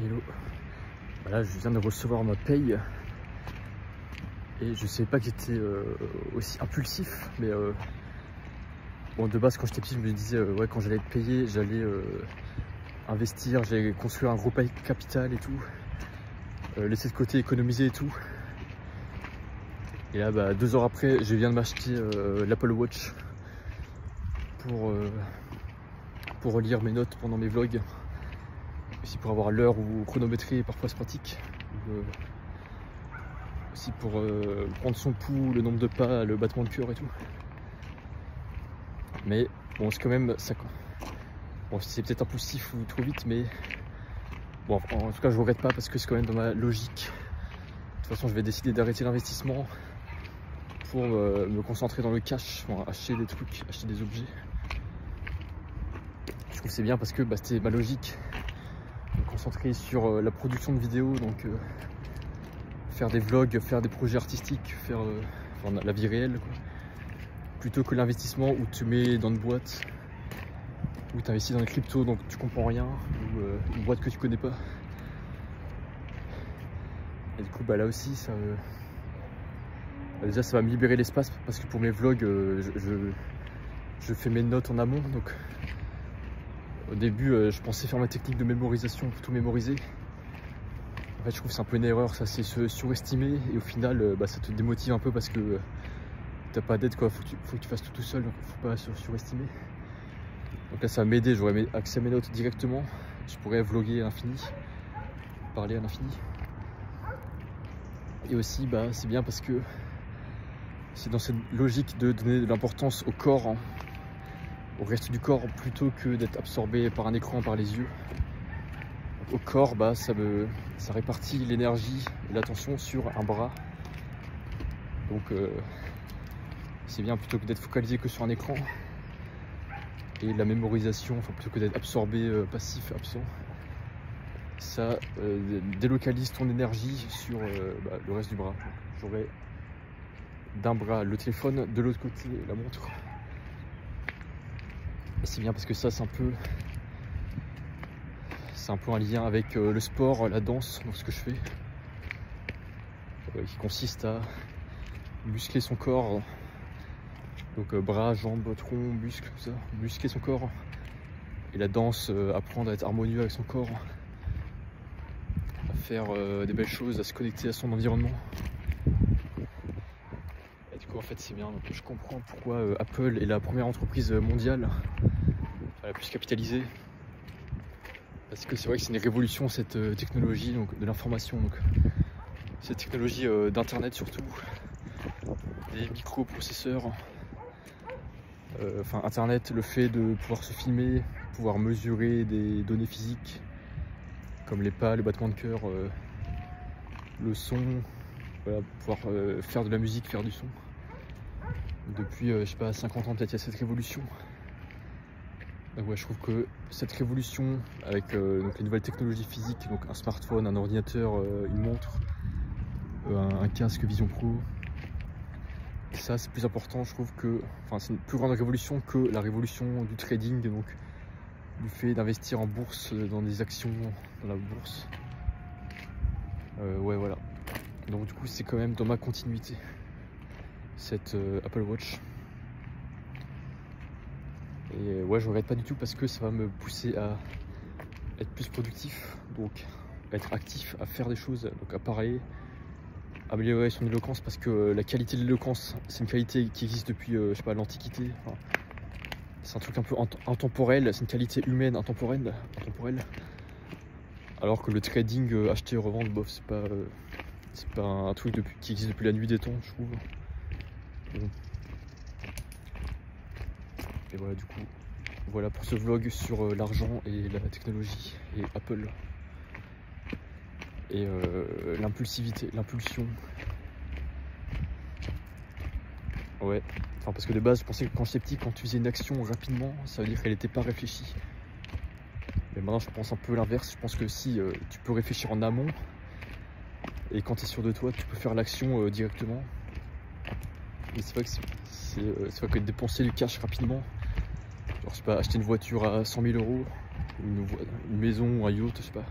Hello. Voilà, je viens de recevoir ma paye et je savais pas que j'étais aussi impulsif, mais bon, de base quand j'étais petit je me disais ouais, quand j'allais être payé j'allais investir, j'allais construire un gros capital et tout, laisser de côté, économiser et tout. Et là bah, 2 heures après je viens de m'acheter l'Apple Watch pour relire mes notes pendant mes vlogs. Aussi pour avoir l'heure ou chronométrer, parfois c'est pratique. Aussi pour prendre son pouls, le nombre de pas, le battement de cœur et tout. Mais bon, c'est quand même ça. Bon, c'est peut-être impulsif ou trop vite, mais bon, en tout cas je regrette pas parce que c'est quand même dans ma logique. De toute façon, je vais décider d'arrêter l'investissement pour me concentrer dans le cash, pour acheter des trucs, acheter des objets. Je trouve que c'est bien parce que bah, c'était ma logique. Me concentrer sur la production de vidéos, donc faire des vlogs, faire des projets artistiques, faire enfin, la vie réelle quoi. Plutôt que l'investissement où tu mets dans une boîte, où tu investis dans les cryptos donc tu comprends rien, ou une boîte que tu connais pas. Et du coup bah là aussi ça déjà ça va me libérer l'espace parce que pour mes vlogs je fais mes notes en amont. Donc au début je pensais faire ma technique de mémorisation pour tout mémoriser. En fait je trouve que c'est un peu une erreur, ça, c'est se surestimer et au final bah, ça te démotive un peu parce que t'as pas d'aide quoi, faut que tu fasses tout seul, donc faut pas se surestimer. Donc là ça va m'aider, j'aurai accès à mes notes directement, je pourrais vlogger à l'infini, parler à l'infini. Et aussi bah, c'est bien parce que c'est dans cette logique de donner de l'importance au corps, hein, au reste du corps, plutôt que d'être absorbé par un écran, par les yeux. Au corps, bah, ça répartit l'énergie et l'attention sur un bras. Donc c'est bien plutôt que d'être focalisé que sur un écran. Et la mémorisation, enfin plutôt que d'être absorbé, passif, absent, ça délocalise ton énergie sur bah, le reste du bras. J'aurai d'un bras le téléphone, de l'autre côté la montre. C'est bien parce que ça c'est un peu un lien avec le sport, la danse, donc ce que je fais, qui consiste à muscler son corps, donc bras, jambes, tronc, muscles, tout ça, muscler son corps. Et la danse, apprendre à être harmonieux avec son corps, à faire des belles choses, à se connecter à son environnement. Et du coup en fait c'est bien, donc je comprends pourquoi Apple est la première entreprise mondiale, enfin, la plus capitalisée. Parce que c'est vrai que c'est une révolution cette technologie donc, de l'information, donc cette technologie d'internet surtout, des microprocesseurs, enfin internet, le fait de pouvoir se filmer, pouvoir mesurer des données physiques comme les pas, le battement de cœur, le son, voilà, pouvoir faire de la musique, faire du son. Depuis je sais pas 50 ans peut-être il y a cette révolution. Donc ouais, je trouve que cette révolution avec donc les nouvelles technologies physiques, donc un smartphone, un ordinateur, une montre, un casque Vision Pro, ça c'est plus important, je trouve que, enfin c'est une plus grande révolution que la révolution du trading, donc du fait d'investir en bourse, dans des actions, dans la bourse. Ouais voilà, donc du coup c'est quand même dans ma continuité, cette Apple Watch. Et ouais, je regrette pas du tout parce que ça va me pousser à être plus productif, donc à être actif, à faire des choses, donc à parler, améliorer son éloquence, parce que la qualité de l'éloquence, c'est une qualité qui existe depuis, je sais pas, l'Antiquité. Enfin, c'est un truc un peu intemporel, c'est une qualité humaine intemporelle. Alors que le trading, acheter et revendre, bof, c'est pas un truc qui existe depuis la nuit des temps, je trouve. Bon. Et voilà, du coup, voilà pour ce vlog sur l'argent et la technologie et Apple. Et l'impulsivité, l'impulsion. Ouais, enfin parce que de base, je pensais que quand j'étais petit, quand tu faisais une action rapidement, ça veut dire qu'elle n'était pas réfléchie. Mais maintenant, je pense un peu l'inverse. Je pense que si tu peux réfléchir en amont, et quand tu es sûr de toi, tu peux faire l'action directement. Mais c'est vrai que c'est vrai que dépenser du cash rapidement, genre, je sais pas, acheter une voiture à 100 000 €, une maison ou un yacht, je sais pas,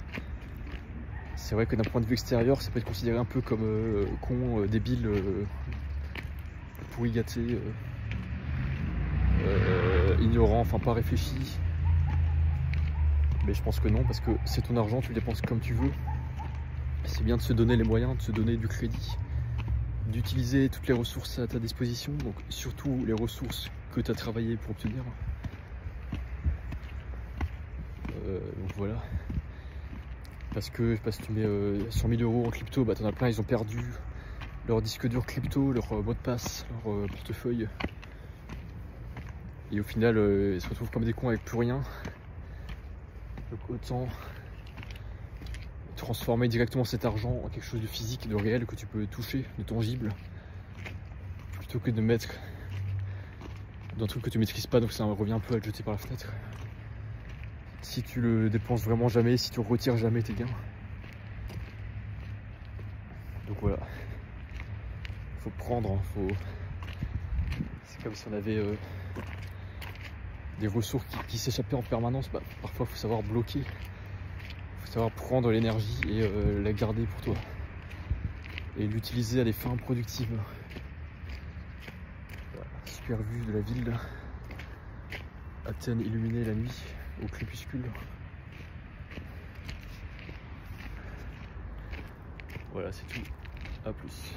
C'est vrai que d'un point de vue extérieur, ça peut être considéré un peu comme con, débile, pourri gâté, ignorant, enfin pas réfléchi. Mais je pense que non, parce que c'est ton argent, tu le dépenses comme tu veux. C'est bien de se donner les moyens, de se donner du crédit, d'utiliser toutes les ressources à ta disposition, donc surtout les ressources que tu as travaillé pour obtenir. Donc voilà. Parce que si tu mets 100 000 € en crypto, bah t'en as plein, ils ont perdu leur disque dur crypto, leur mot de passe, leur portefeuille. Et au final, ils se retrouvent comme des cons avec plus rien. Donc autant transformer directement cet argent en quelque chose de physique, de réel, que tu peux toucher, de tangible, plutôt que de mettre dans un truc que tu maîtrises pas, donc ça revient un peu à te jeter par la fenêtre. Si tu le dépenses vraiment jamais, si tu retires jamais tes gains. Donc voilà, faut prendre, hein, c'est comme si on avait des ressources qui s'échappaient en permanence. Bah, parfois il faut savoir bloquer, il faut savoir prendre l'énergie et la garder pour toi et l'utiliser à des fins productives. Voilà, super vue de la ville, Athènes illuminée la nuit au crépuscule. Voilà, c'est tout, à plus.